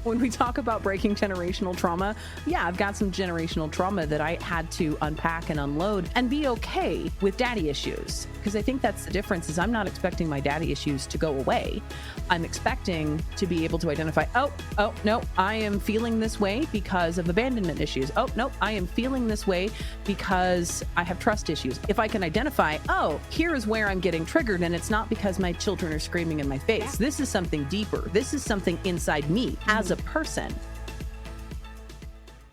When we talk about breaking generational trauma, yeah, I've got some generational trauma that I had to unpack and unload and be okay with daddy issues. Because I think that's the difference is I'm not expecting my daddy issues to go away. I'm expecting to be able to identify, oh, no, I am feeling this way because of abandonment issues. Oh, no, I am feeling this way because I have trust issues. If I can identify, oh, here is where I'm getting triggered and it's not because my children are screaming in my face. Yeah. This is something deeper. This is something inside me as a person.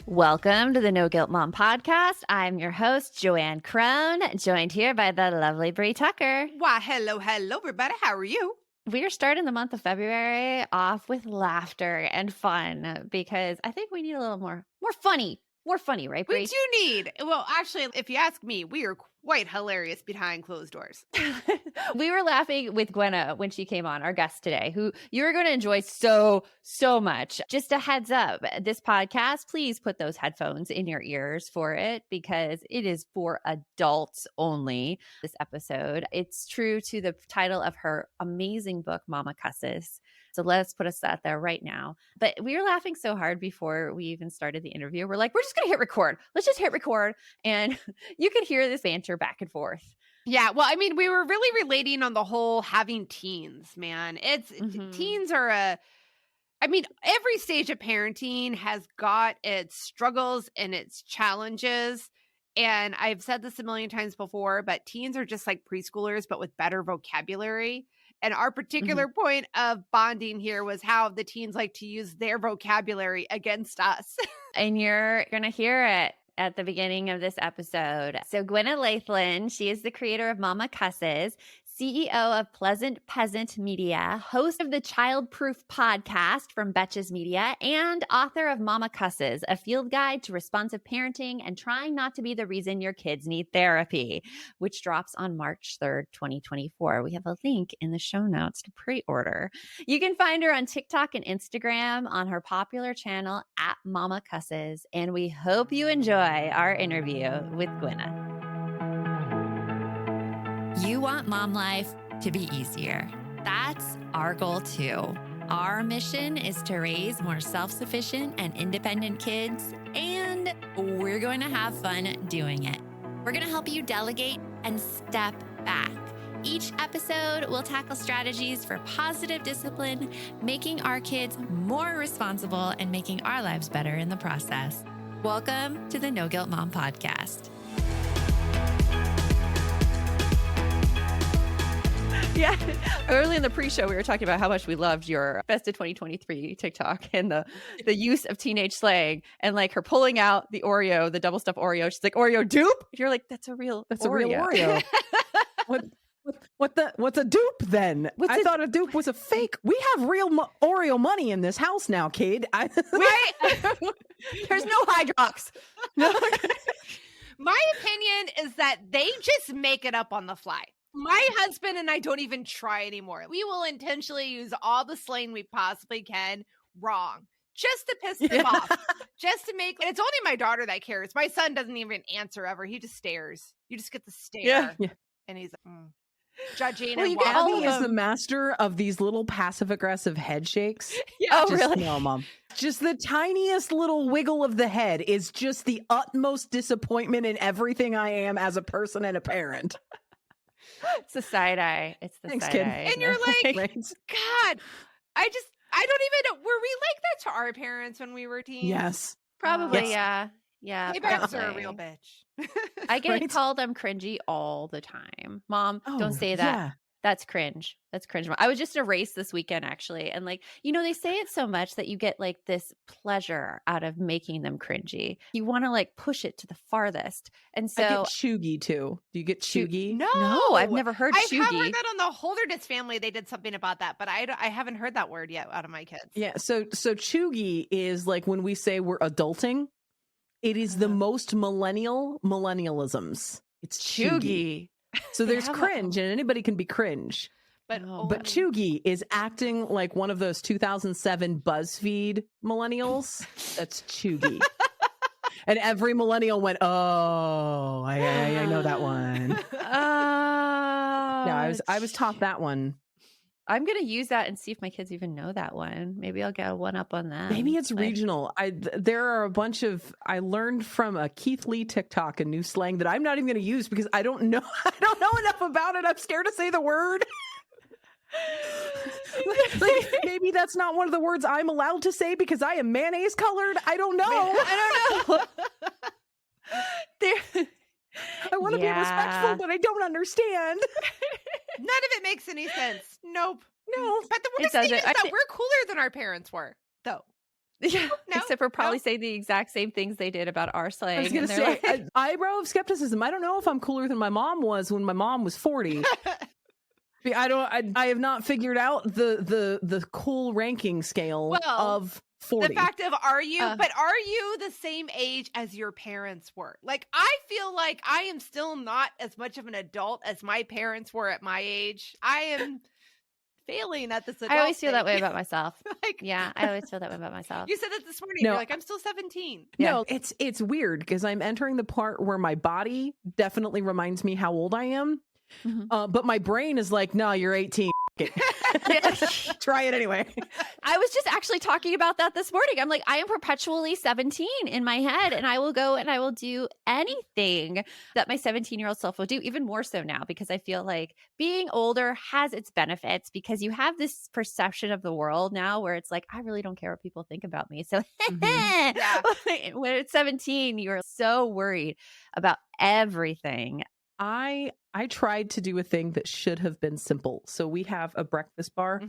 Welcome to the No Guilt Mom podcast. I'm your host, Joanne Crone, joined here by the lovely Bree Tucker. Why, hello, everybody. How are you? We are starting the month of February off with laughter and fun because I think we need a little more funny, right, Bree? We do need. Well, actually, if you ask me, we are quite hilarious behind closed doors. We were laughing with Gwenna when she came on, our guest today, who you're going to enjoy so much. Just a heads up, this podcast, please put those headphones in your ears for it because it is for adults only, this episode. It's true to the title of her amazing book, Momma Cusses. So let's put us out there right now. But we were laughing so hard before we even started the interview. We're like, we're just going to hit record. Let's just hit record. And you could hear this banter back and forth. Yeah. Well, I mean, we were really relating on the whole having teens, man. Teens are every stage of parenting has got its struggles and its challenges. And I've said this a million times before, but teens are just like preschoolers, but with better vocabulary. And our particular point of bonding here was how the teens like to use their vocabulary against us. And you're going to hear it at the beginning of this episode. So Gwenna Laithland, she is the creator of Momma Cusses, CEO of Pleasant Peasant Media, host of the Childproof podcast from Betches Media, and author of Momma Cusses, a field guide to responsive parenting and trying not to be the reason your kids need therapy, which drops on March 3rd, 2024. We have a link in the show notes to pre-order. You can find her on TikTok and Instagram on her popular channel at Momma Cusses, and we hope you enjoy our interview with Gwenna. You want mom life to be easier. That's our goal too. Our mission is to raise more self-sufficient and independent kids, and we're going to have fun doing it. We're going to help you delegate and step back. Each episode will tackle strategies for positive discipline, making our kids more responsible and making our lives better in the process. Welcome to the No Guilt Mom podcast. Yeah. Early in the pre-show, we were talking about how much we loved your Best of 2023 TikTok and the use of teenage slang and like her pulling out the Oreo, the double stuffed Oreo. She's like, Oreo dupe? You're like, that's a real Oreo. What's a dupe then? I thought a dupe was a fake. We have real Oreo money in this house now, kid. Right? There's no Hydrox. No. My opinion is that they just make it up on the fly. My husband and I don't even try anymore. We will intentionally use all the slang we possibly can wrong just to piss them off, just to make it's only my daughter that cares. My son doesn't even answer ever. He just stares. You just get the stare. Yeah. And he's like, judging. Well, Abby is the master of these little passive aggressive head shakes. Yeah. Oh, really? No, Mom. Just the tiniest little wiggle of the head is just the utmost disappointment in everything I am as a person and a parent. It's the side eye. It's the Thanks, side kid. eye. And you're like, God, I don't even know. Were we like that to our parents when we were teens? Yes. Probably, yes. Yeah. My parents are a real bitch. I get called cringy all the time. Mom, don't say that. Yeah. That's cringe. That's cringe. I was just in a race this weekend, actually. And like, they say it so much that you get like this pleasure out of making them cringy. You want to like push it to the farthest. And so I get chuggy too. Do you get chuggy? No, I've never heard chuggy. I have heard that on the Holderness family. They did something about that, but I haven't heard that word yet out of my kids. Yeah. So chuggy is like when we say we're adulting, it is the most millennialisms. It's chuggy. So there's cringe, and anybody can be cringe. But chuggy is acting like one of those 2007 BuzzFeed millennials. That's chuggy. And every millennial went, oh, I know that one. No, I was taught that one I'm going to use that and see if my kids even know that one. Maybe I'll get a one up on that. Maybe it's regional. There are a bunch of, I learned from a Keith Lee TikTok, a new slang that I'm not even going to use because I don't know. I don't know enough about it. I'm scared to say the word. Like, maybe that's not one of the words I'm allowed to say because I am mayonnaise colored. I don't know. I don't know. I want to be respectful, but I don't understand. None of it makes any sense. Nope. No. But the worst thing is that we're cooler than our parents were, though. Yeah. No, Except for probably saying the exact same things they did about our slang. I was going to say, eyebrow of skepticism. I don't know if I'm cooler than my mom was when my mom was 40. I have not figured out the cool ranking scale of 40. The fact of are you the same age as your parents were? Like, I feel like I am still not as much of an adult as my parents were at my age. I am failing at this adult I always feel that thing. way about myself. I always feel that way about myself. You said that this morning. No. You're like, I'm still 17. No, it's weird because I'm entering the part where my body definitely reminds me how old I am. Mm-hmm. But my brain is like, no, you're 18. Try it anyway. I was just actually talking about that this morning. I'm like, I am perpetually 17 in my head, and I will go and I will do anything that my 17-year-old self will do, even more so now, because I feel like being older has its benefits because you have this perception of the world now where it's like, I really don't care what people think about me. So when it's 17, you're so worried about everything. I tried to do a thing that should have been simple. So we have a breakfast bar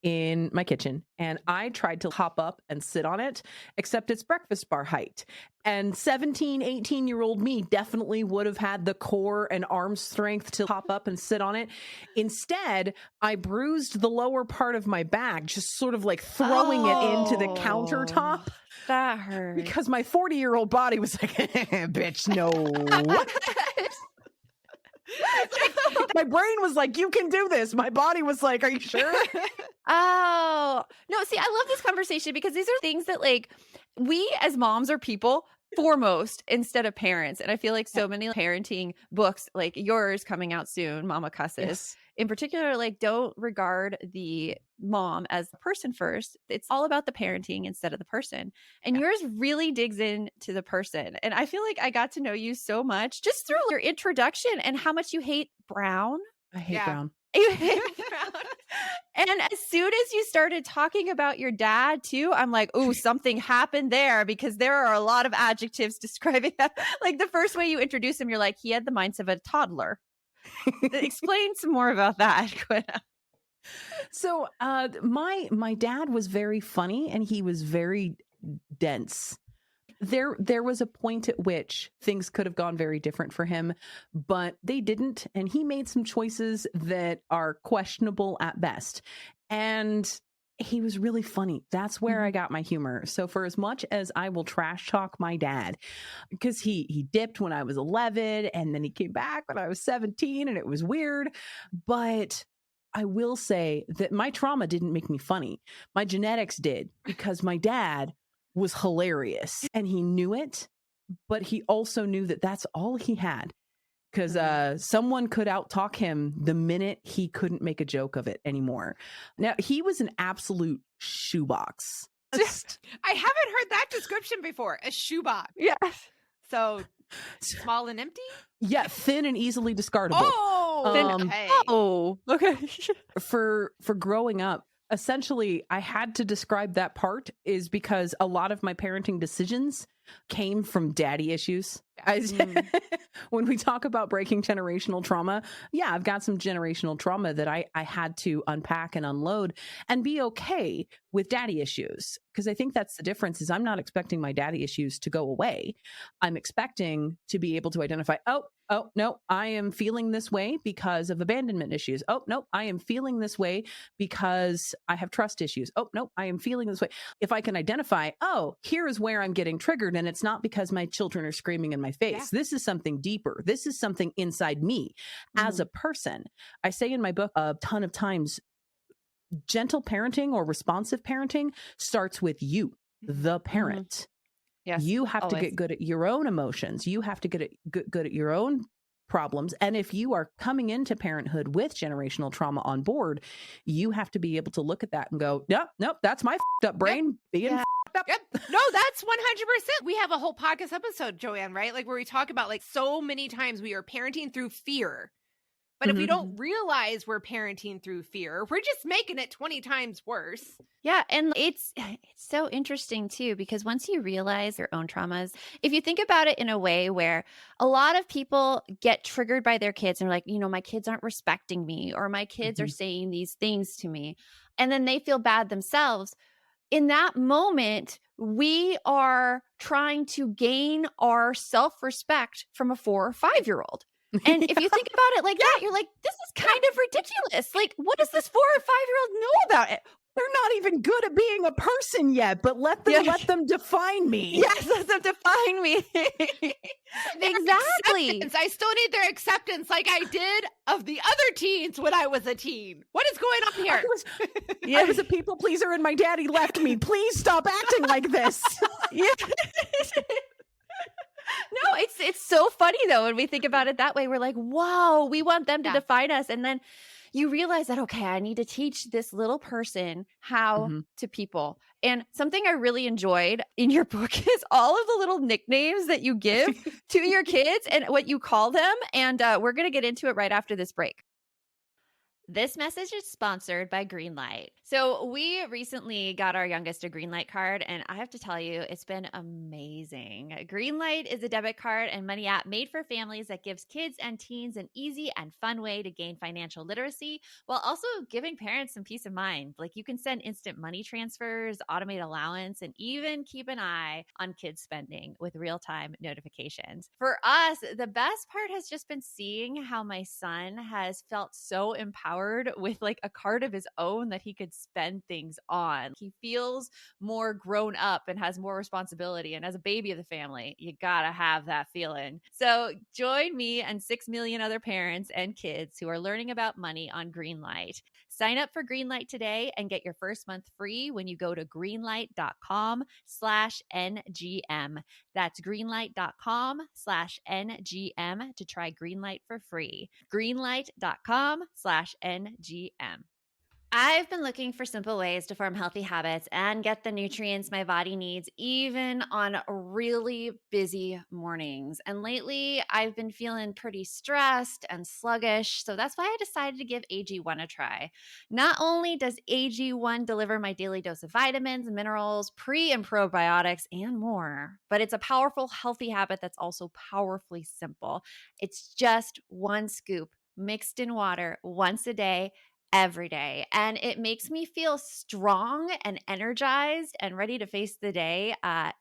in my kitchen, and I tried to hop up and sit on it, except it's breakfast bar height. And 17, 18-year-old me definitely would have had the core and arm strength to hop up and sit on it. Instead, I bruised the lower part of my back, just sort of like throwing it into the countertop. That hurt. Because my 40-year-old body was like, bitch, no. My brain was like, you can do this. My body was like, are you sure? Oh, no. See, I love this conversation because these are things that like we as moms are people foremost instead of parents. And I feel like so many parenting books like yours coming out soon, Momma Cusses, in particular, like don't regard the mom as the person first. It's all about the parenting instead of the person. And yours really digs into the person. And I feel like I got to know you so much just through your introduction and how much you hate brown. I hate brown. You hate brown. And as soon as you started talking about your dad too, I'm like, oh, something happened there because there are a lot of adjectives describing that. Like the first way you introduce him, you're like, he had the mindset of a toddler. Explain some more about that, Gwenna. So my dad was very funny and he was very dense. There was a point at which things could have gone very different for him, but they didn't. And he made some choices that are questionable at best. And he was really funny. That's where I got my humor. So for as much as I will trash talk my dad, because he dipped when I was 11 and then he came back when I was 17 and it was weird. But I will say that my trauma didn't make me funny. My genetics did, because my dad was hilarious and he knew it, but he also knew that that's all he had, because someone could outtalk him the minute he couldn't make a joke of it anymore. Now, he was an absolute shoebox. I haven't heard that description before. A shoebox. Yeah. So small and empty? Yeah, thin and easily discardable. Okay. For growing up, essentially, I had to describe that part is because a lot of my parenting decisions came from daddy issues. When we talk about breaking generational trauma, I've got some generational trauma that I had to unpack and unload and be okay with daddy issues. Because I think that's the difference is I'm not expecting my daddy issues to go away. I'm expecting to be able to identify, oh, no, I am feeling this way because of abandonment issues. Oh, no, I am feeling this way because I have trust issues. Oh, no, I am feeling this way. If I can identify, oh, here is where I'm getting triggered. And it's not because my children are screaming in my face. Yeah. This is something deeper. This is something inside me as a person. I say in my book a ton of times, gentle parenting or responsive parenting starts with you, the parent. Yes, you have to get good at your own emotions. You have to get good at your own problems. And if you are coming into parenthood with generational trauma on board, you have to be able to look at that and go, nope, that's my f***ed up brain being f***ed up. Yep. No, that's 100%. We have a whole podcast episode, Joanne, right? Like where we talk about like so many times we are parenting through fear. But if we don't realize we're parenting through fear, we're just making it 20 times worse. Yeah. And it's so interesting too, because once you realize your own traumas, if you think about it in a way where a lot of people get triggered by their kids and are like, my kids aren't respecting me, or my kids are saying these things to me, and then they feel bad themselves. In that moment, we are trying to gain our self-respect from a 4 or 5-year-old. And if you think about it like that, you're like, this is kind of ridiculous. Like, what does this 4 or 5-year-old know about it? They're not even good at being a person yet, but let them define me. Yes, let them define me. Exactly. I still need their acceptance like I did of the other teens when I was a teen. What is going on here? I was a people pleaser and my daddy left me. Please stop acting like this. Yeah. No, it's so funny though when we think about it that way. We're like, whoa, we want them to define us. And then you realize that, okay, I need to teach this little person how to people. And something I really enjoyed in your book is all of the little nicknames that you give to your kids and what you call them. And we're going to get into it right after this break. This message is sponsored by Greenlight. So we recently got our youngest a Greenlight card, and I have to tell you, it's been amazing. Greenlight is a debit card and money app made for families that gives kids and teens an easy and fun way to gain financial literacy while also giving parents some peace of mind. Like you can send instant money transfers, automate allowance, and even keep an eye on kids' spending with real-time notifications. For us, the best part has just been seeing how my son has felt so empowered with like a card of his own that he could spend things on. He feels more grown up and has more responsibility. And as a baby of the family, you gotta have that feeling. So join me and 6 million other parents and kids who are learning about money on Greenlight. Sign up for Greenlight today and get your first month free when you go to greenlight.com/NGM. That's greenlight.com/NGM to try Greenlight for free. Greenlight.com/NGM. I've been looking for simple ways to form healthy habits and get the nutrients my body needs, even on really busy mornings. And lately, I've been feeling pretty stressed and sluggish. So that's why I decided to give AG1 a try. Not only does AG1 deliver my daily dose of vitamins, minerals, pre and probiotics, and more, but it's a powerful, healthy habit that's also powerfully simple. It's just 1 scoop mixed in water once a day, every day. And it makes me feel strong and energized and ready to face the day,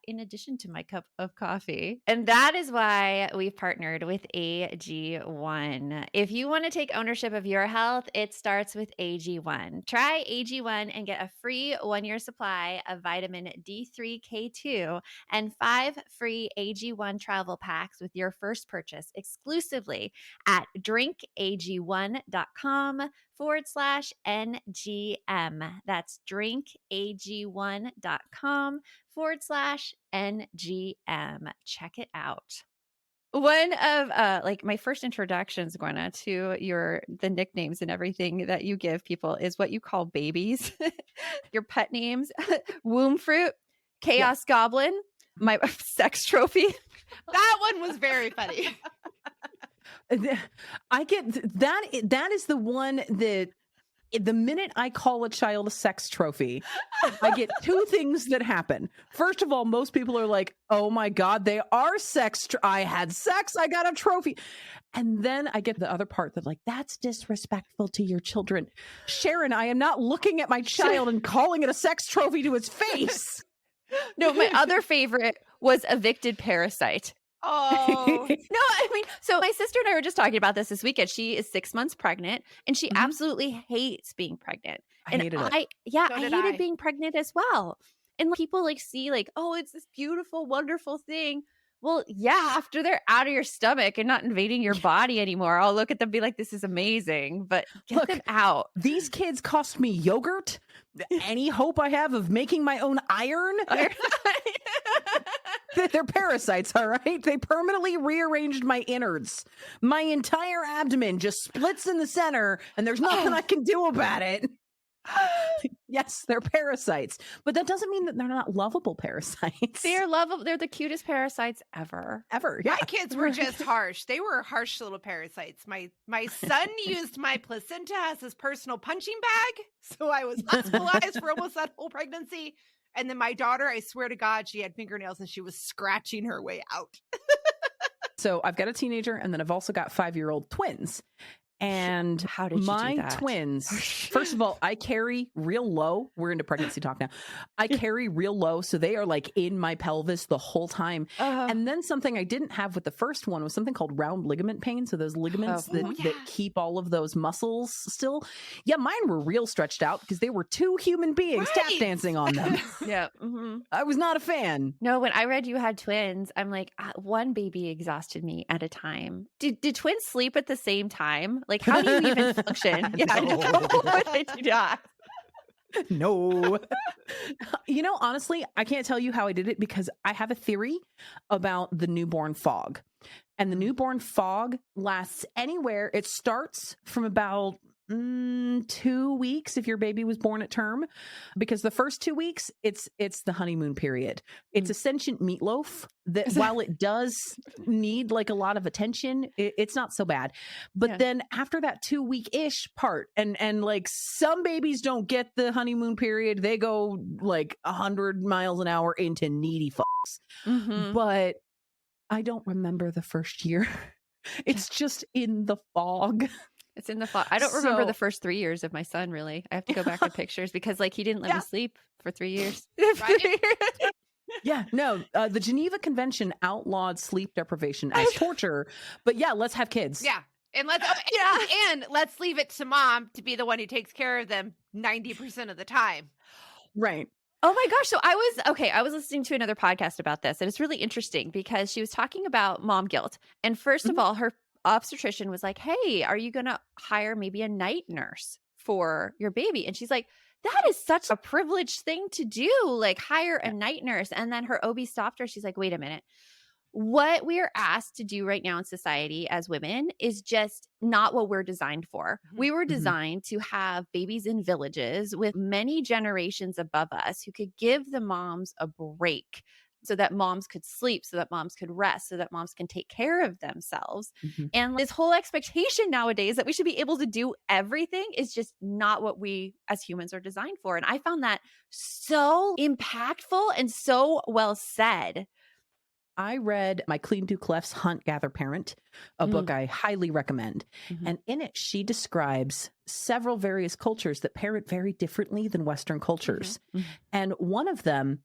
in addition to my cup of coffee. And that is why we've partnered with AG1. If you want to take ownership of your health, it starts with AG1. Try AG1 and get a free 1-year supply of vitamin D3K2 and 5 free AG1 travel packs with your first purchase exclusively at drinkag1.com/NGM. That's drinkag1.com/NGM. Check it out. One of like my first introductions, Gwenna, to the nicknames and everything that you give people is what you call babies. Your pet names: Womb Fruit, Chaos Goblin, my sex trophy. That one was very funny. I get that. That is the one that the minute I call a child a sex trophy, I get 2 things that happen. First of all, most people are like, oh my God, they are sex. I had sex. I got a trophy. And then I get the other part that like, that's disrespectful to your children. Sharon, I am not looking at my child and calling it a sex trophy to its face. No, my other favorite was evicted parasite. Oh, no, I mean, so my sister and I were just talking about this weekend. She is 6 months pregnant and she absolutely hates being pregnant. I hated it. I hated being pregnant as well. And like, people like see like, oh, it's this beautiful, wonderful thing. Well, yeah, after they're out of your stomach and not invading your body anymore, I'll look at them and be like, this is amazing, but get them out. These kids cost me yogurt. Any hope I have of making my own iron? They're parasites, all right? They permanently rearranged my innards. My entire abdomen just splits in the center, and there's nothing I can do about it. Yes, they're parasites, but that doesn't mean that they're not lovable parasites. They're lovable. They're the cutest parasites ever. Ever. Yeah. My kids were just harsh. They were harsh little parasites. My son used my placenta as his personal punching bag, so I was hospitalized for almost that whole pregnancy. And then my daughter, I swear to God, she had fingernails and she was scratching her way out. So I've got a teenager, and then I've also got 5-year-old twins. And how did you my do that? twins, first of all, I carry real low. We're into pregnancy talk now. I carry real low. So they are like in my pelvis the whole time. And then something I didn't have with the first one was something called round ligament pain. So those ligaments that keep all of those muscles still. Yeah, mine were real stretched out because they were two human beings tap dancing on them. Yeah. I was not a fan. No, when I read you had twins, I'm like, one baby exhausted me at a time. Did twins sleep at the same time? Like, how do you even function? Yeah, I do not. No. Honestly, I can't tell you how I did it because I have a theory about the newborn fog. And the newborn fog lasts anywhere. It starts from about 2 weeks if your baby was born at term, because the first 2 weeks it's the honeymoon period. It's a sentient meatloaf that while it does need like a lot of attention, it's not so bad. But then after that 2-week-ish part, and like some babies don't get the honeymoon period, they go like 100 miles an hour into needy fucks. But I don't remember the first year. It's just in the fog. It's in the fall. I don't remember the first 3 years of my son, really. I have to go back to pictures because like he didn't let me sleep for 3 years. Yeah, no, the Geneva Convention outlawed sleep deprivation as torture, but yeah, let's have kids. Yeah. And let's leave it to mom to be the one who takes care of them 90% of the time. Right. Oh my gosh. So I was listening to another podcast about this, and it's really interesting because she was talking about mom guilt. And first of all, her obstetrician was like, hey, are you going to hire maybe a night nurse for your baby? And she's like, that is such a privileged thing to do, like hire a night nurse. And then her OB stopped her. She's like, wait a minute. What we are asked to do right now in society as women is just not what we're designed for. We were designed to have babies in villages with many generations above us who could give the moms a break so that moms could sleep, so that moms could rest, so that moms can take care of themselves. And this whole expectation nowadays that we should be able to do everything is just not what we as humans are designed for. And I found that so impactful and so well said. I read My Clean to Clef's Hunt, Gather, Parent, a book I highly recommend. And in it, she describes several various cultures that parent very differently than Western cultures. And one of them,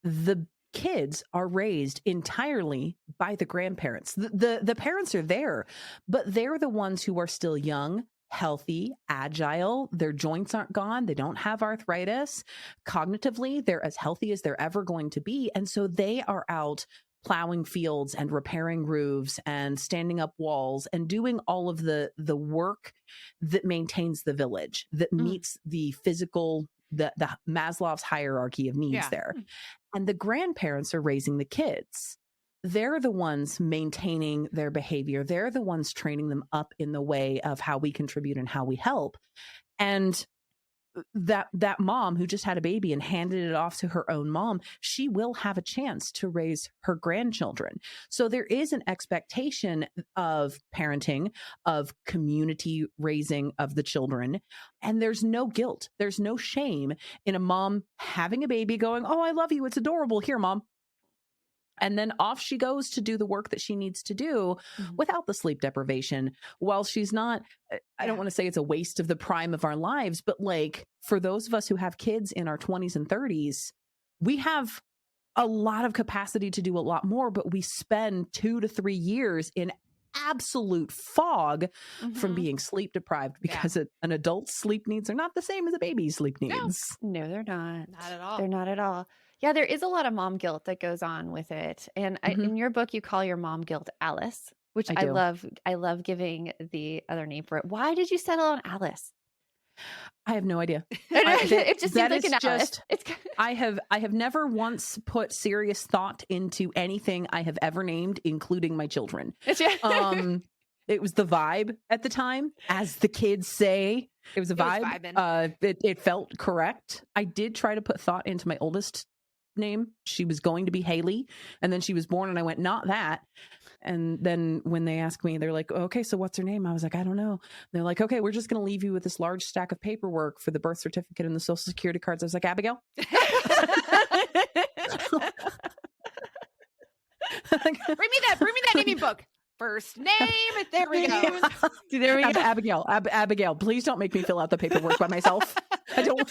the kids are raised entirely by the grandparents. The parents are there, but they're the ones who are still young, healthy, agile. Their joints aren't gone. They don't have arthritis. Cognitively, they're as healthy as they're ever going to be. And so they are out plowing fields and repairing roofs and standing up walls and doing all of the work that maintains the village, that meets the physical, the Maslow's hierarchy of needs there. And the grandparents are raising the kids. They're the ones maintaining their behavior. They're the ones training them up in the way of how we contribute and how we help. And that mom who just had a baby and handed it off to her own mom, she will have a chance to raise her grandchildren. So there is an expectation of parenting, of community raising of the children. And there's no guilt. There's no shame in a mom having a baby going, oh, I love you. It's adorable. Here, mom. And then off she goes to do the work that she needs to do without the sleep deprivation. While she's not, I don't want to say it's a waste of the prime of our lives, but like for those of us who have kids in our 20s and 30s, we have a lot of capacity to do a lot more, but we spend 2 to 3 years in absolute fog from being sleep deprived because an adult's sleep needs are not the same as a baby's sleep needs. No, they're not. Not at all. They're not at all. Yeah, there is a lot of mom guilt that goes on with it. And in your book, you call your mom guilt Alice, which I love. I love giving the other name for it. Why did you settle on Alice? I have no idea. It just seems that like is an Alice. just- It's I have never once put serious thought into anything I have ever named, including my children. It was the vibe at the time, as the kids say. It was a was vibe. vibing. It felt correct. I did try to put thought into my oldest name. She was going to be Haley, and then she was born, and I went, not that. And then when they asked me, they're like, okay, so what's her name? I was like, I don't know. And they're like, okay, we're just going to leave you with this large stack of paperwork for the birth certificate and the social security cards. I was like, Abigail? Bring me that naming book. First name. There we go. there we go. Abigail, Abigail, please don't make me fill out the paperwork by myself. I don't.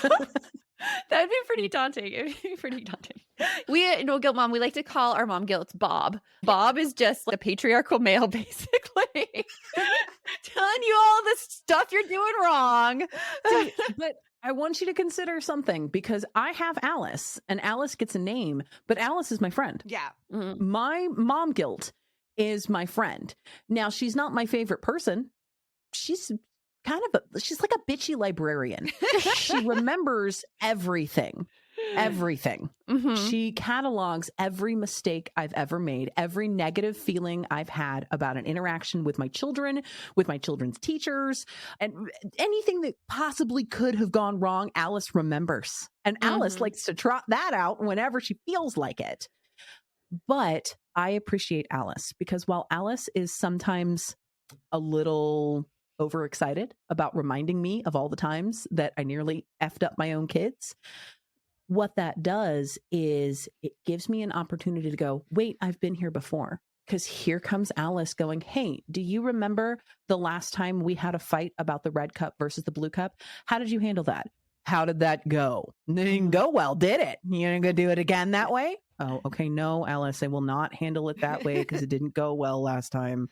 That'd be pretty daunting. It'd be pretty daunting. We no guilt mom. We like to call our mom guilt Bob. Bob is just like a patriarchal male, basically, telling you all the stuff you're doing wrong. But I want you to consider something, because I have Alice, and Alice gets a name, but Alice is my friend. Yeah. My mom guilt is my friend. Now, she's not my favorite person. She's she's like a bitchy librarian. She remembers everything. She catalogs every mistake I've ever made, every negative feeling I've had about an interaction with my children, with my children's teachers, and anything that possibly could have gone wrong. Alice remembers, and Alice likes to trot that out whenever she feels like it. But I appreciate Alice, because while Alice is sometimes a little overexcited about reminding me of all the times that I nearly effed up my own kids, what that does is it gives me an opportunity to go, wait, I've been here before. Because here comes Alice going, hey, do you remember the last time we had a fight about the red cup versus the blue cup? How did you handle that? How did that go? It didn't go well, did it? You're going to do it again that way? Oh, okay. No, Alice, I will not handle it that way because it didn't go well last time.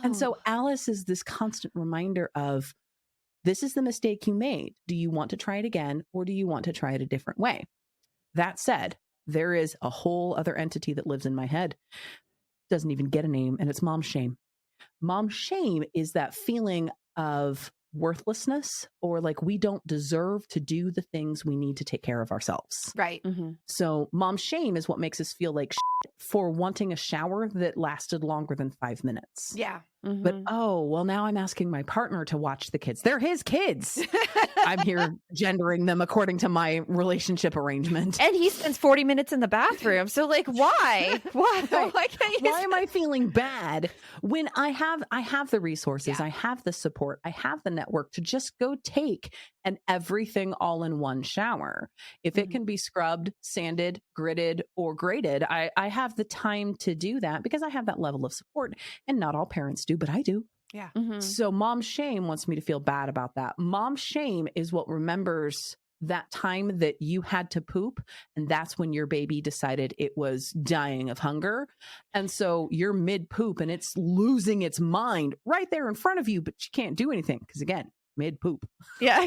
And so Alice is this constant reminder of, this is the mistake you made. Do you want to try it again, or do you want to try it a different way? That said, there is a whole other entity that lives in my head. Doesn't even get a name, and it's mom shame. Mom shame is that feeling of worthlessness, or like we don't deserve to do the things we need to take care of ourselves. Right. So mom shame is what makes us feel like shit for wanting a shower that lasted longer than 5 minutes. Yeah. But oh, well, now I'm asking my partner to watch the kids. They're his kids. I'm here gendering them according to my relationship arrangement. And he spends 40 minutes in the bathroom. So like, why? Why can't you? Why am I feeling bad when I have the resources, Yeah. I have the support, I have the network to just go take an everything all in one shower. If it can be scrubbed, sanded, gritted, or graded, I have the time to do that because I have that level of support, and not all parents do, but I do. Yeah. So mom shame wants me to feel bad about that. Mom shame is what remembers that time that you had to poop, and that's when your baby decided it was dying of hunger. And so you're mid poop and it's losing its mind right there in front of you, but you can't do anything because, again, mid poop. Yeah.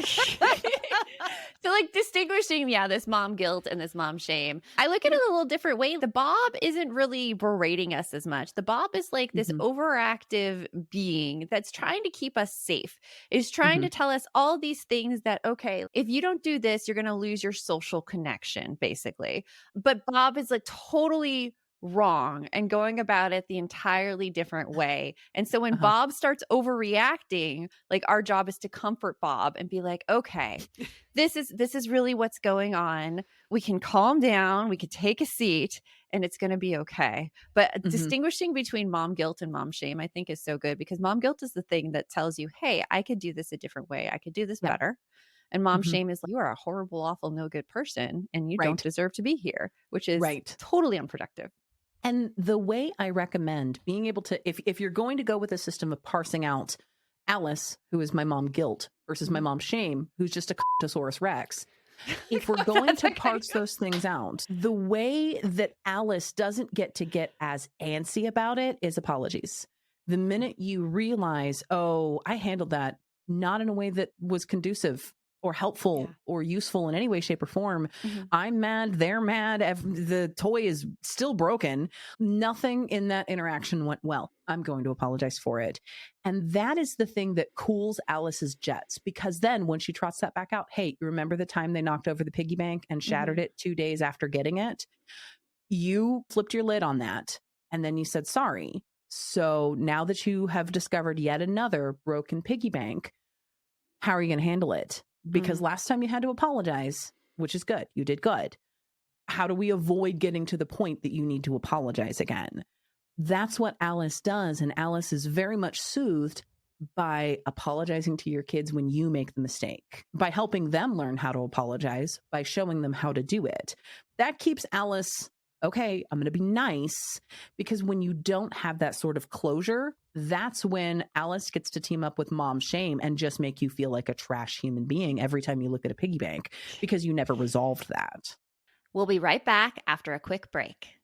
So like distinguishing, this mom guilt and this mom shame. I look at it a little different way. The Bob isn't really berating us as much. The Bob is like this overactive being that's trying to keep us safe, is trying to tell us all these things that, okay, if you don't do this, you're going to lose your social connection, basically. But Bob is like totally wrong and going about it the entirely different way. And so when Bob starts overreacting, like our job is to comfort Bob and be like, okay, this is really what's going on. We can calm down, we could take a seat, and it's going to be okay. But distinguishing between mom guilt and mom shame, I think, is so good, because mom guilt is the thing that tells you, hey, I could do this a different way. I could do this better. And mom shame is like, you are a horrible, awful, no good person, and you don't deserve to be here, which is totally unproductive. And the way I recommend being able to, if you're going to go with a system of parsing out Alice, who is my mom guilt, versus my mom shame, who's just a Ctosaurus Rex, if we're going to parse those things out, the way that Alice doesn't get as antsy about it is apologies. The minute you realize, oh, I handled that not in a way that was conducive or helpful or useful in any way, shape, or form. I'm mad. They're mad. The toy is still broken. Nothing in that interaction went well. I'm going to apologize for it. And that is the thing that cools Alice's jets, because then when she trots that back out, hey, you remember the time they knocked over the piggy bank and shattered it 2 days after getting it? You flipped your lid on that. And then you said, sorry. So now that you have discovered yet another broken piggy bank, how are you going to handle it? Because last time you had to apologize, which is good. You did good. How do we avoid getting to the point that you need to apologize again? That's what Alice does. And Alice is very much soothed by apologizing to your kids when you make the mistake, by helping them learn how to apologize, by showing them how to do it. That keeps Alice, okay, I'm going to be nice, because when you don't have that sort of closure, that's when Alice gets to team up with Mom Shame and just make you feel like a trash human being every time you look at a piggy bank, because you never resolved that. We'll be right back after a quick break.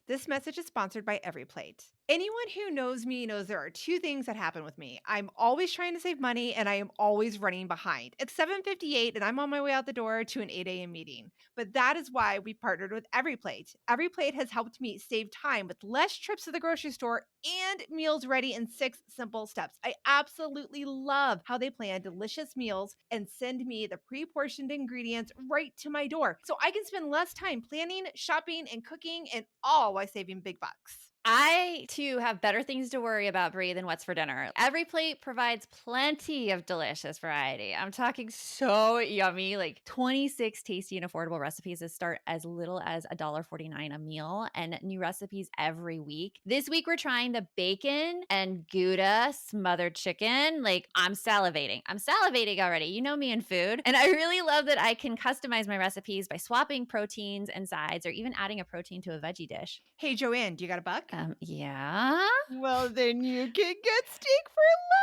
This message is sponsored by EveryPlate. Anyone who knows me knows there are two things that happen with me. I'm always trying to save money, and I am always running behind. It's 7:58 and I'm on my way out the door to an 8 a.m. meeting. But that is why we partnered with EveryPlate. EveryPlate has helped me save time with less trips to the grocery store and meals ready in 6 simple steps. I absolutely love how they plan delicious meals and send me the pre-portioned ingredients right to my door, so I can spend less time planning, shopping, and cooking, and all while saving big bucks. I, too, have better things to worry about, Brie, than what's for dinner. EveryPlate provides plenty of delicious variety. I'm talking so yummy, like 26 tasty and affordable recipes that start as little as $1.49 a meal, and new recipes every week. This week, we're trying the bacon and Gouda smothered chicken. Like, I'm salivating. I'm salivating already. You know me and food. And I really love that I can customize my recipes by swapping proteins and sides, or even adding a protein to a veggie dish. Hey, Joanne, do you got a buck? Yeah. Well, then you can get steak for life.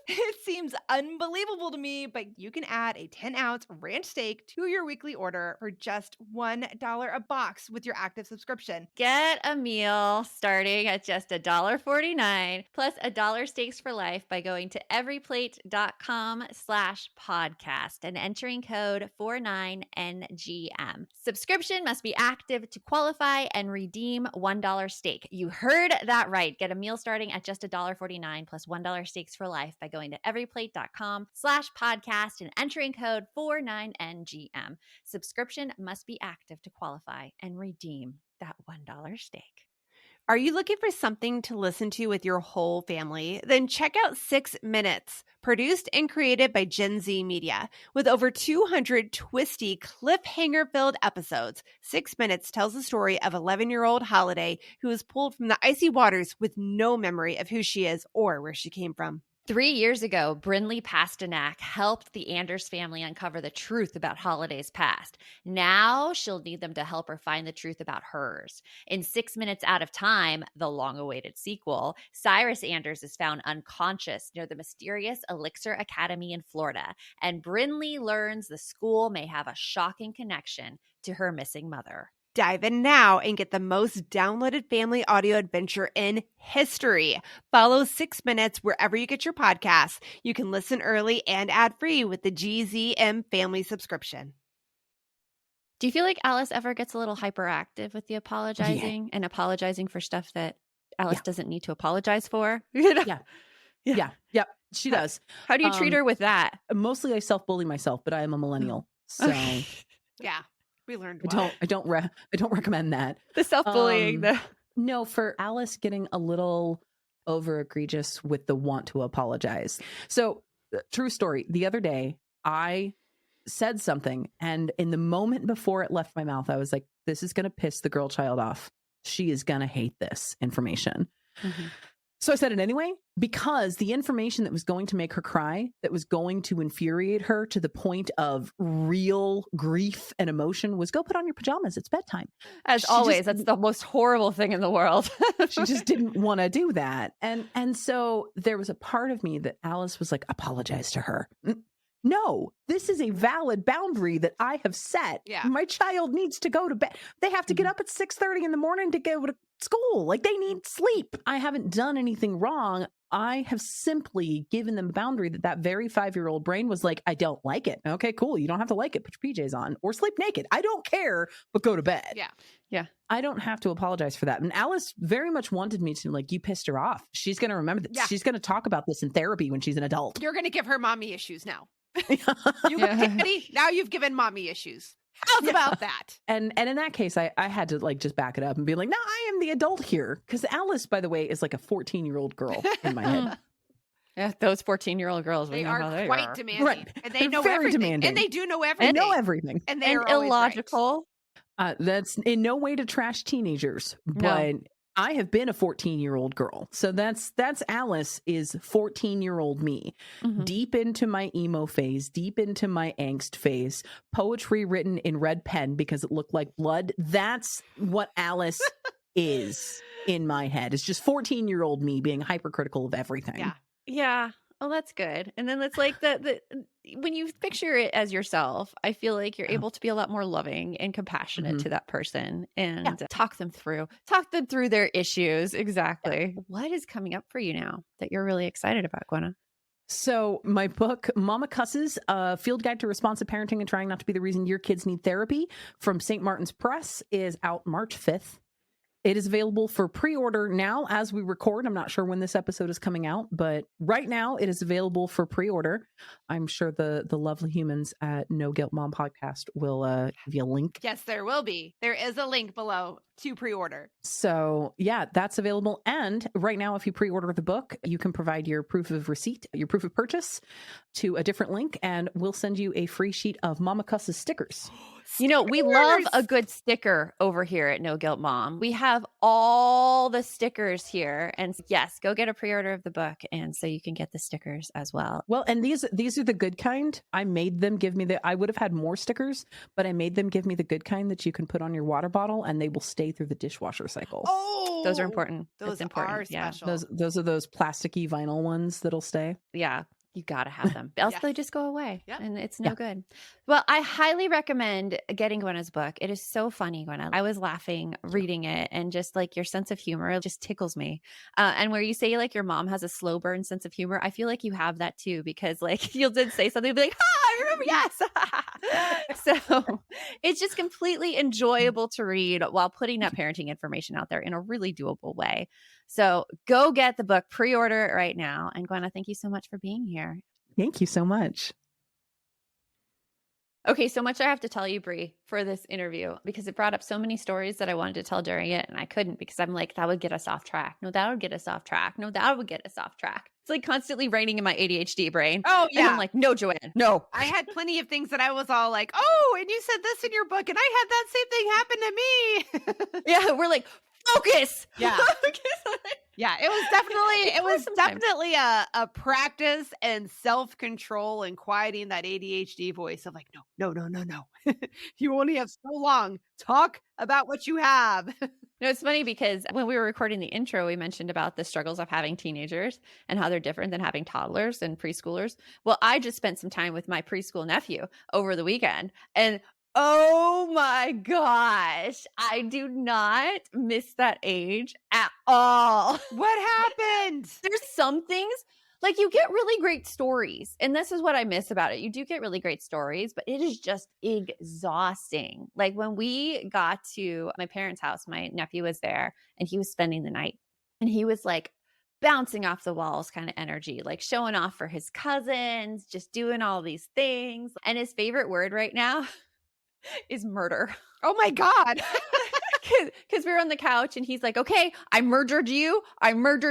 It seems unbelievable to me, but you can add a 10-ounce ranch steak to your weekly order for just $1 a box with your active subscription. Get a meal starting at just $1.49 plus $1 steaks for life by going to everyplate.com/podcast and entering code 49NGM. Subscription must be active to qualify and redeem $1 steak. You heard that right. Get a meal starting at just $1.49 plus $1 steaks for life by going to everyplate.com/podcast and entering code 49NGM. Subscription must be active to qualify and redeem that $1 steak. Are you looking for something to listen to with your whole family? Then check out 6 Minutes, produced and created by Gen Z Media. With over 200 twisty, cliffhanger-filled episodes, 6 Minutes tells the story of 11-year-old Holiday, who was pulled from the icy waters with no memory of who she is or where she came from. 3 years ago, Brinley Pasternak helped the Anders family uncover the truth about Holiday's past. Now she'll need them to help her find the truth about hers. In 6 Minutes Out of Time, the long-awaited sequel, Cyrus Anders is found unconscious near the mysterious Elixir Academy in Florida, and Brinley learns the school may have a shocking connection to her missing mother. Dive in now and get the most downloaded family audio adventure in history. Follow 6 Minutes wherever you get your podcasts. You can listen early and ad-free with the GZM family subscription. Do you feel like Alice ever gets a little hyperactive with the apologizing and apologizing for stuff that Alice doesn't need to apologize for? Yeah. She does. How do you treat her with that? Mostly I self-bully myself, but I am a millennial. So Yeah. We learned I don't recommend that. The self-bullying. No, for Alice getting a little over egregious with the want to apologize. So, true story. The other day, I said something, and in the moment before it left my mouth, I was like, this is going to piss the girl child off. She is going to hate this information. Mm-hmm. So I said it anyway, because the information that was going to make her cry, that was going to infuriate her to the point of real grief and emotion, was go put on your pajamas. It's bedtime. As always, that's the most horrible thing in the world. She just didn't want to do that. And so there was a part of me that Alice was like, apologize to her. No, this is a valid boundary that I have set. Yeah. My child needs to go to bed. They have to get up at 6:30 in the morning to go to school. Like, they need sleep. I haven't done anything wrong. I have simply given them a boundary that very 5-year-old brain was like, I don't like it. Okay, cool. You don't have to like it. Put your PJs on or sleep naked. I don't care, but go to bed. Yeah. Yeah. I don't have to apologize for that. And Alice very much wanted me to, like, you pissed her off. She's going to remember that. Yeah. She's going to talk about this in therapy when she's an adult. You're going to give her mommy issues now. You daddy, now you've given mommy issues. How's about that? And in that case, I had to like just back it up and be like, no, I am the adult here. Because Alice, by the way, is like a 14-year-old girl in my head. Yeah, those 14-year-old girls, we They know how are they quite are. demanding. Right. And they They're know very everything. demanding. And they do know I everything. know everything. And they And are always right. illogical. That's in no way to trash teenagers, but I have been a 14-year-old girl. So that's Alice is 14-year-old me, deep into my emo phase, deep into my angst phase, poetry written in red pen because it looked like blood. That's what Alice is in my head. It's just 14-year-old me being hypercritical of everything. Yeah. Yeah. Oh, that's good. And then it's like the when you picture it as yourself, I feel like you're able to be a lot more loving and compassionate to that person and talk them through their issues. Exactly. Yeah. What is coming up for you now that you're really excited about, Gwenna? So my book, Momma Cusses, a field guide to responsive parenting and trying not to be the reason your kids need therapy, from St. Martin's Press, is out March 5th. It is available for pre-order now as we record. I'm not sure when this episode is coming out, but right now it is available for pre-order. I'm sure the lovely humans at No Guilt Mom Podcast will give you a link. Yes, there will be. There is a link below to pre-order. So yeah, that's available. And right now, if you pre-order the book, you can provide your proof of receipt, your proof of purchase to a different link, and we'll send you a free sheet of Momma Cusses stickers. You know, we love a good sticker over here at No Guilt Mom. We have all the stickers here. And yes, go get a pre-order of the book. And so you can get the stickers as well. Well, and these are the good kind. I made them give me I would have had more stickers, but I made them give me the good kind that you can put on your water bottle and they will stay through the dishwasher cycle. Oh, those are important. Those That's important. are special. Those are those plasticky vinyl ones that'll stay. Yeah. You got to have them. Else Yes. they just go away Yep. and it's no good. Well, I highly recommend getting Gwenna's book. It is so funny, Gwenna. I was laughing reading it and just like your sense of humor just tickles me. And where you say like your mom has a slow burn sense of humor, I feel like you have that too because like you'll did say something be like, I remember, yes. So it's just completely enjoyable to read while putting that parenting information out there in a really doable way. So go get the book, pre-order it right now. And Gwenna, thank you so much for being here. Thank you so much. Okay, so much I have to tell you, Brie, for this interview because it brought up so many stories that I wanted to tell during it and I couldn't because I'm like, that would get us off track. No, that would get us off track. No, that would get us off track. It's like constantly raining in my ADHD brain. Oh, yeah. And I'm like, no, Joanne, no. I had plenty of things that I was all like, oh, and you said this in your book, and I had that same thing happen to me. Yeah, we're like, focus. Yeah. Yeah, it was definitely a practice and self-control and quieting that ADHD voice of like, no. You only have so long. Talk about what you have. No, it's funny because when we were recording the intro, we mentioned about the struggles of having teenagers and how they're different than having toddlers and preschoolers. Well, I just spent some time with my preschool nephew over the weekend and oh my gosh, I do not miss that age at all. What happened? There's some things like you get really great stories. And this is what I miss about it. You do get really great stories, but it is just exhausting. Like when we got to my parents' house, my nephew was there and he was spending the night and he was like bouncing off the walls kind of energy, like showing off for his cousins, just doing all these things. And his favorite word right now is murder. Oh my God. Because we were on the couch and he's like, okay, I murdered you. And we're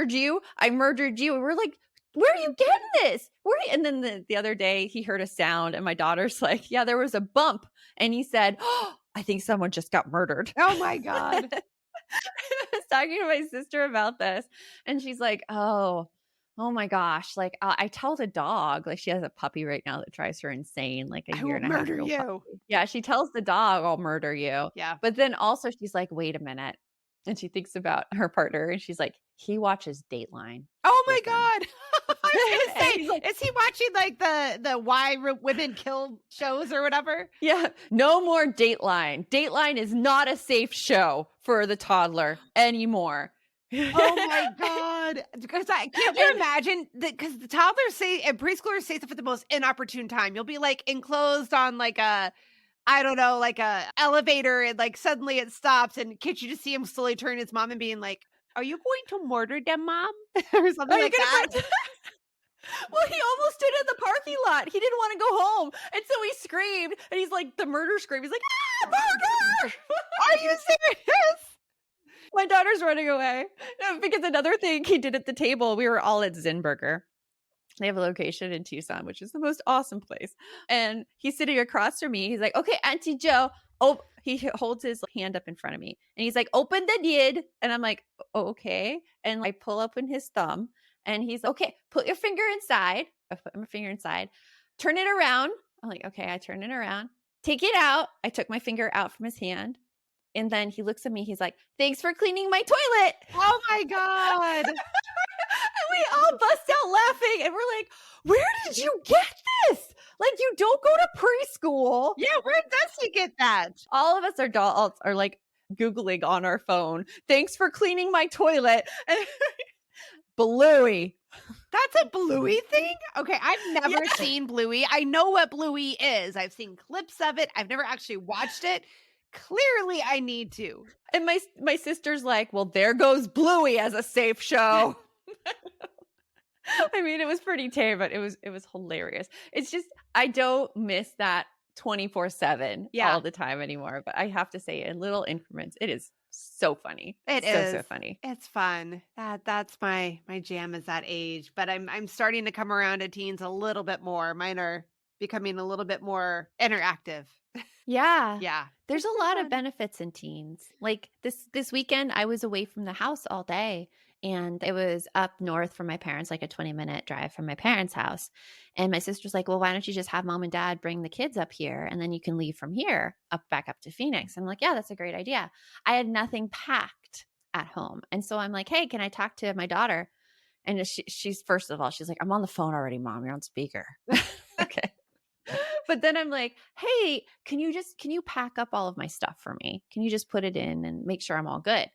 like, where are you getting this? And then the other day he heard a sound and my daughter's like, yeah, there was a bump. And he said, oh, I think someone just got murdered. Oh my God. I was talking to my sister about this and she's like, oh my gosh. Like I tell the dog, like she has a puppy right now that drives her insane, like a year and a half murder old you. puppy. Yeah. She tells the dog, I'll murder you. Yeah. But then also she's like, wait a minute. And she thinks about her partner and she's like, he watches Dateline. Oh my with him. God. I was gonna say, He's like- is he watching like the why women kill shows or whatever? Yeah. No more Dateline. Dateline is not a safe show for the toddler anymore. Oh my God. God. Because can't you imagine that? Because the toddlers say and preschoolers say stuff at the most inopportune time. You'll be like enclosed on like a, I don't know, like a elevator, and like suddenly it stops, and kids, you just see him slowly turn his mom and being like, "Are you going to murder them, mom?" or something like that. Well, he almost did in the parking lot. He didn't want to go home. And so he screamed, and he's like, the murder scream. He's like, ah, murder! Are you serious? My daughter's running away. No, because another thing he did at the table, we were all at Zen Burger. They have a location in Tucson, which is the most awesome place. And he's sitting across from me. He's like, okay, Auntie Joe. Oh, he holds his hand up in front of me. And he's like, open the lid. And I'm like, oh, okay. And I pull open his thumb. And he's like, okay, put your finger inside. I put my finger inside. Turn it around. I'm like, okay, I turn it around. Take it out. I took my finger out from his hand. And then he looks at me. He's like, thanks for cleaning my toilet. Oh my God. And we all bust out laughing. And we're like, where did you get this? Like, you don't go to preschool. Yeah, where does he get that? All of us adults are like Googling on our phone. Thanks for cleaning my toilet. Bluey. That's a Bluey thing? Okay, I've never seen Bluey. I know what Bluey is. I've seen clips of it. I've never actually watched it. Clearly, I need to. And my sister's like, well, there goes Bluey as a safe show. I mean, it was pretty tame, but it was hilarious. It's just, I don't miss that 24/7 all the time anymore. But I have to say, in little increments, it is so funny. It is so funny. It's fun. That's my jam is that age. But I'm starting to come around to teens a little bit more. Mine are becoming a little bit more interactive. Yeah. Yeah. There's a lot of benefits in teens. Like this weekend, I was away from the house all day. And it was up north from my parents, like a 20-minute drive from my parents' house. And my sister's like, well, why don't you just have mom and dad bring the kids up here? And then you can leave from here back up to Phoenix. I'm like, yeah, that's a great idea. I had nothing packed at home. And so I'm like, hey, can I talk to my daughter? And she's first of all, she's like, I'm on the phone already, Mom. You're on speaker. Okay. But then I'm like, hey, can you pack up all of my stuff for me? Can you just put it in and make sure I'm all good?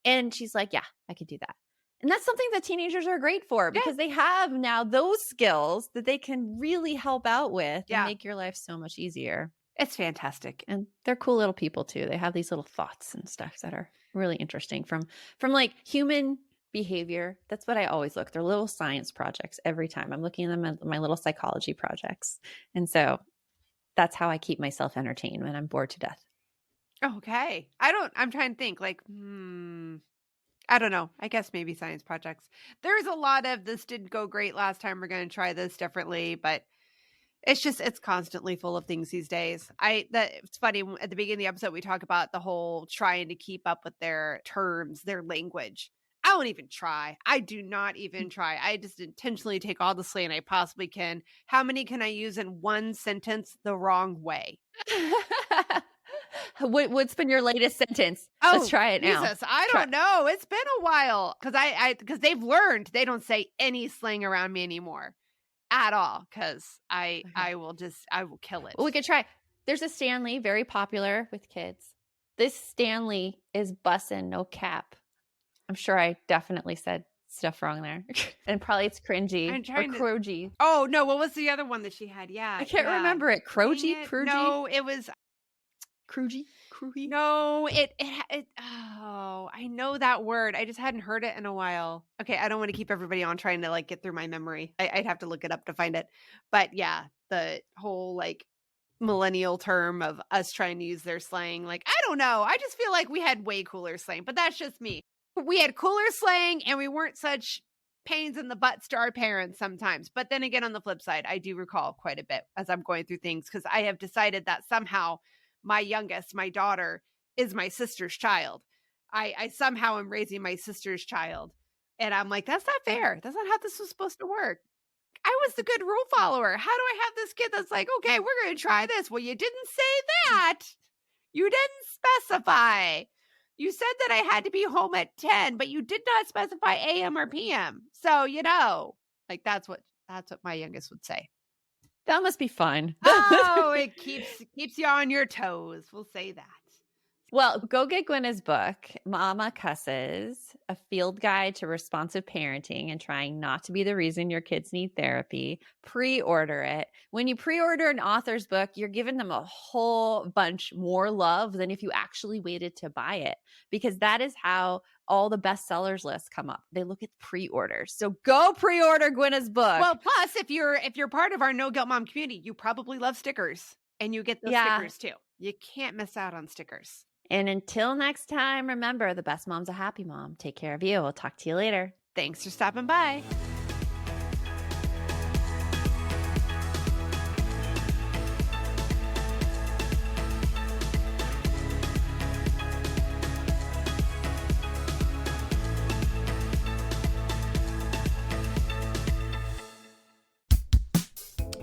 And she's like, yeah, I could do that. And that's something that teenagers are great for because they have now those skills that they can really help out with and make your life so much easier. It's fantastic. And they're cool little people too. They have these little thoughts and stuff that are really interesting from like human behavior. That's what I always look. They're little science projects every time. I'm looking at them at my little psychology projects. And so that's how I keep myself entertained when I'm bored to death. Okay. I'm trying to think like, I don't know. I guess maybe science projects. There's a lot of this didn't go great last time. We're going to try this differently, but it's constantly full of things these days. It's funny at the beginning of the episode, we talk about the whole trying to keep up with their terms, their language. I won't even try. I do not even try. I just intentionally take all the slang I possibly can. How many can I use in one sentence the wrong way? What's been your latest sentence? Let's try it now. Jesus, I don't know. It's been a while because they've learned they don't say any slang around me anymore at all because I will kill it. Well, we could try. There's a Stanley, very popular with kids. This Stanley is bussin', no cap. I'm sure I definitely said stuff wrong there. And probably it's cringy or crogy. Oh, no. What was the other one that she had? Yeah. I can't remember it. Crogy? Crogy? No, it was... Crogy? Crogy? No, I know that word. I just hadn't heard it in a while. Okay, I don't want to keep everybody on trying to like get through my memory. I'd have to look it up to find it. But yeah, the whole like millennial term of us trying to use their slang. Like, I don't know. I just feel like we had way cooler slang, but that's just me. We had cooler slang and we weren't such pains in the butts to our parents sometimes. But then again, on the flip side, I do recall quite a bit as I'm going through things because I have decided that somehow my youngest, my daughter, is my sister's child. I somehow am raising my sister's child. And I'm like, that's not fair. That's not how this was supposed to work. I was the good rule follower. How do I have this kid that's like, okay, we're going to try this? Well, you didn't say that. You didn't specify. You said that I had to be home at 10, but you did not specify AM or PM. So, like that's what my youngest would say. That must be fun. Oh, it keeps you on your toes. We'll say that. Well, go get Gwenna's book, Momma Cusses, A Field Guide to Responsive Parenting and Trying Not to Be the Reason Your Kids Need Therapy. Pre-order it. When you pre-order an author's book, you're giving them a whole bunch more love than if you actually waited to buy it, because that is how all the bestsellers lists come up. They look at pre-orders. So go pre-order Gwenna's book. Well, plus if you're part of our No Guilt Mom community, you probably love stickers, and you get those stickers too. You can't miss out on stickers. And until next time, remember, the best mom's a happy mom. Take care of you. We'll talk to you later. Thanks for stopping by.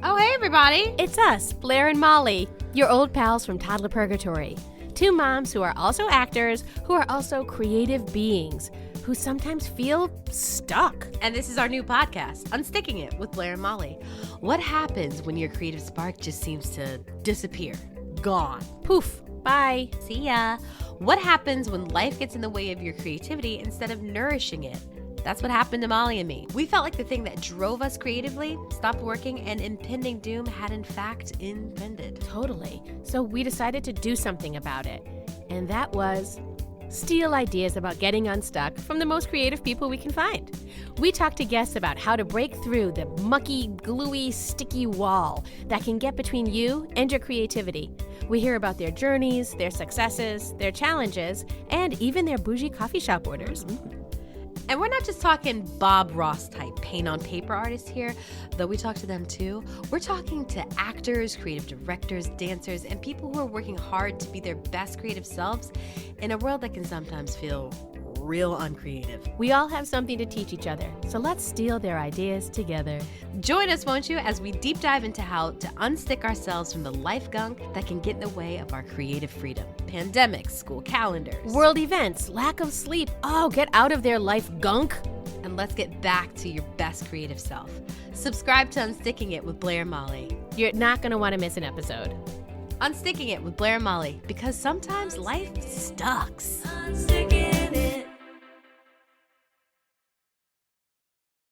Oh, hey, everybody. It's us, Blair and Molly, your old pals from Toddler Purgatory. Two moms who are also actors, who are also creative beings, who sometimes feel stuck. And this is our new podcast, Unsticking It with Blair and Molly. What happens when your creative spark just seems to disappear? Gone. Poof. Bye. See ya. What happens when life gets in the way of your creativity instead of nourishing it? That's what happened to Molly and me. We felt like the thing that drove us creatively stopped working, and impending doom had in fact impended. Totally. So we decided to do something about it. And that was steal ideas about getting unstuck from the most creative people we can find. We talked to guests about how to break through the mucky, gluey, sticky wall that can get between you and your creativity. We hear about their journeys, their successes, their challenges, and even their bougie coffee shop orders. And we're not just talking Bob Ross type paint on paper artists here, though we talk to them too. We're talking to actors, creative directors, dancers, and people who are working hard to be their best creative selves in a world that can sometimes feel real uncreative. We all have something to teach each other, so let's steal their ideas together. Join us, won't you, as we deep dive into how to unstick ourselves from the life gunk that can get in the way of our creative freedom. Pandemics, school calendars, world events, lack of sleep. Oh, get out of their life gunk. And let's get back to your best creative self. Subscribe to Unsticking It with Blair and Molly. You're not going to want to miss an episode. Unsticking It with Blair and Molly, because sometimes life sucks. Unstick